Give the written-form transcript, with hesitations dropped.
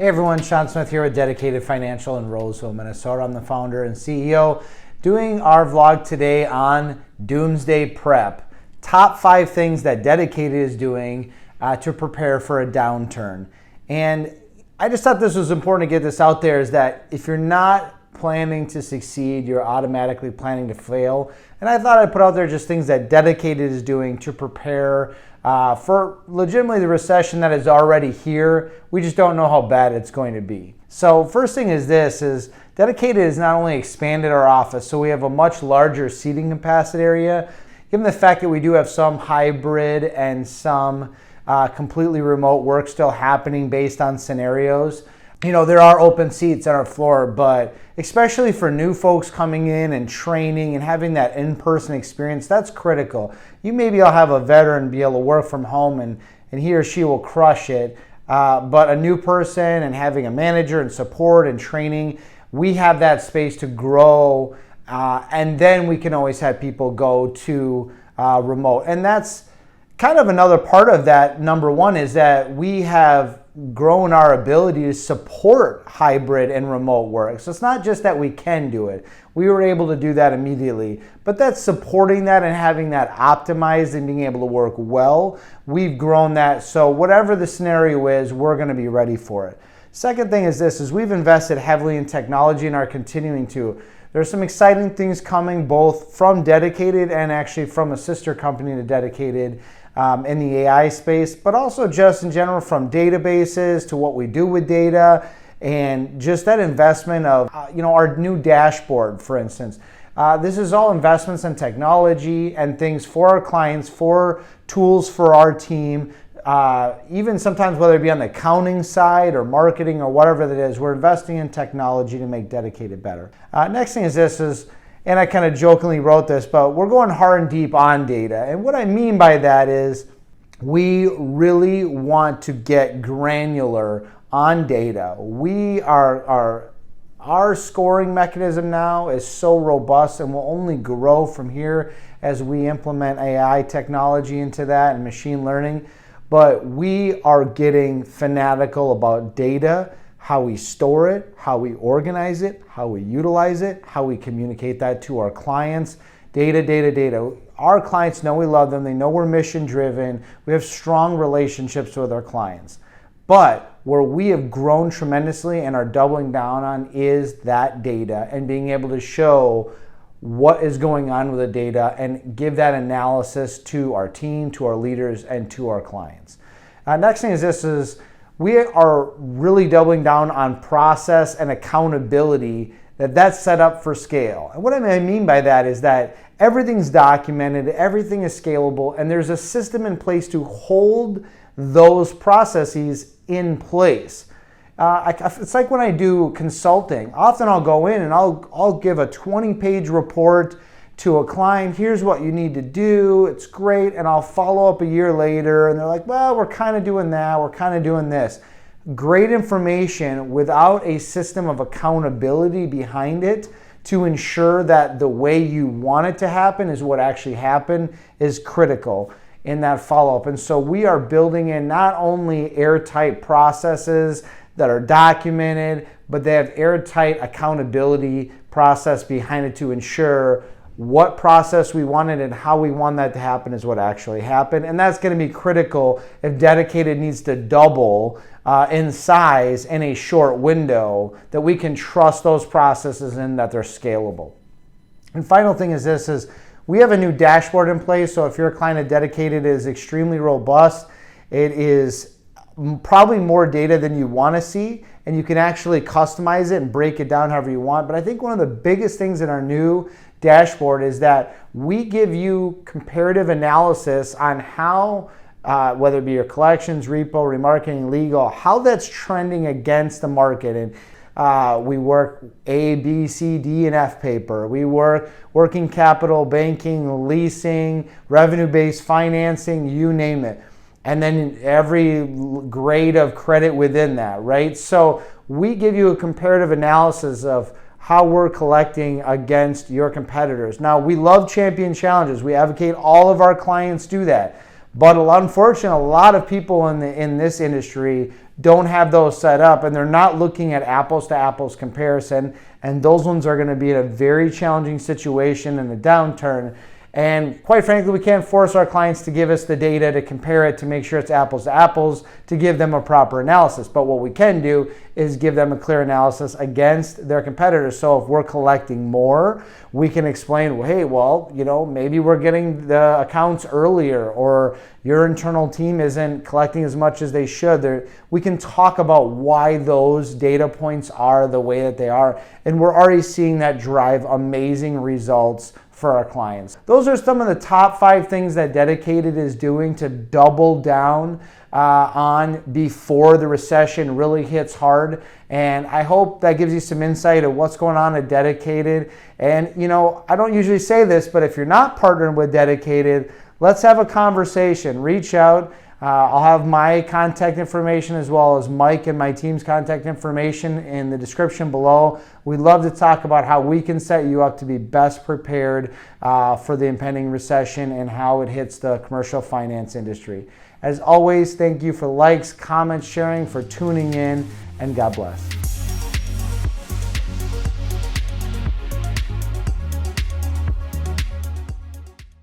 Hey everyone, Shawn Smith here with Dedicated Financial in Roseville, Minnesota. I'm the founder and CEO doing our vlog today on Doomsday Prep. Top 5 things that Dedicated is doing to prepare for a downturn. And I just thought this was important to get this out there, is that if you're not planning to succeed, you're automatically planning to fail. And I thought I'd put out there just things that Dedicated is doing to prepare for legitimately the recession that is already here. We just don't know how bad it's going to be. So first thing is Dedicated has not only expanded our office, so we have a much larger seating capacity area. Given the fact that we do have some hybrid and some completely remote work still happening based on scenarios, there are open seats on our floor, but especially for new folks coming in and training and having that in-person experience, that's critical. You maybe will have a veteran be able to work from home and he or she will crush it, but a new person and having a manager and support and training, we have that space to grow, and then we can always have people go to remote. And that's kind of another part of that. Number one is that we have grown our ability to support hybrid and remote work. So it's not just that we can do it. We were able to do that immediately, but that's supporting that and having that optimized and being able to work well. We've grown that, so whatever the scenario is, we're going to be ready for it. Second thing is we've invested heavily in technology and are continuing to. There's some exciting things coming both from Dedicated and actually from a sister company to Dedicated in the AI space, but also just in general from databases to what we do with data and just that investment of our new dashboard, for instance. This is all investments in technology and things for our clients, for tools for our team, even sometimes whether it be on the accounting side or marketing or whatever that is, we're investing in technology to make Dedicated better. Next thing is and I kind of jokingly wrote this, but we're going hard and deep on data. And what I mean by that is we really want to get granular on data. Our scoring mechanism now is so robust and will only grow from here as we implement AI technology into that and machine learning. But we are getting fanatical about data, how we store it, how we organize it, how we utilize it, how we communicate that to our clients. Data. Our clients know we love them. They know we're mission driven. We have strong relationships with our clients. But where we have grown tremendously and are doubling down on is that data and being able to show what is going on with the data and give that analysis to our team, to our leaders, and to our clients. Next thing is we are really doubling down on process and accountability that's set up for scale. And what I mean by that is that everything's documented, everything is scalable, and there's a system in place to hold those processes in place. It's like when I do consulting. Often I'll go in and I'll give a 20-page report to a client. Here's what you need to do. It's great. And I'll follow up a year later and they're like, well, we're kind of doing that. We're kind of doing this. Great information without a system of accountability behind it to ensure that the way you want it to happen is what actually happened is critical in that follow-up. And so we are building in not only airtight processes that are documented, but they have airtight accountability process behind it to ensure what process we wanted and how we want that to happen is what actually happened. And that's going to be critical if Dedicated needs to double in size in a short window, that we can trust those processes and that they're scalable. And final thing is we have a new dashboard in place. So if your client at Dedicated is extremely robust, it is probably more data than you want to see, and you can actually customize it and break it down however you want. But I think one of the biggest things in our new dashboard is that we give you comparative analysis on how, whether it be your collections, repo, remarketing, legal, how that's trending against the market. And we work A, B, C, D, and F paper. We work working capital, banking, leasing, revenue-based financing, you name it. And then every grade of credit within that, right? So we give you a comparative analysis of how we're collecting against your competitors. Now, we love champion challenges. We advocate all of our clients do that. But unfortunately, a lot of people in this industry don't have those set up, and they're not looking at apples to apples comparison, and those ones are going to be in a very challenging situation in a downturn. And quite frankly, we can't force our clients to give us the data to compare it to make sure it's apples to apples to give them a proper analysis. But what we can do is give them a clear analysis against their competitors. So if we're collecting more, we can explain, well, hey, well, maybe we're getting the accounts earlier, or your internal team isn't collecting as much as they should. We can talk about why those data points are the way that they are. And we're already seeing that drive amazing results for our clients. Those are some of the top 5 things that Dedicated is doing to double down on before the recession really hits hard. And I hope that gives you some insight of what's going on at Dedicated. And I don't usually say this, but if you're not partnered with Dedicated, let's have a conversation. Reach out. I'll have my contact information as well as Mike and my team's contact information in the description below. We'd love to talk about how we can set you up to be best prepared for the impending recession and how it hits the commercial finance industry. As always, thank you for likes, comments, sharing, for tuning in, and God bless.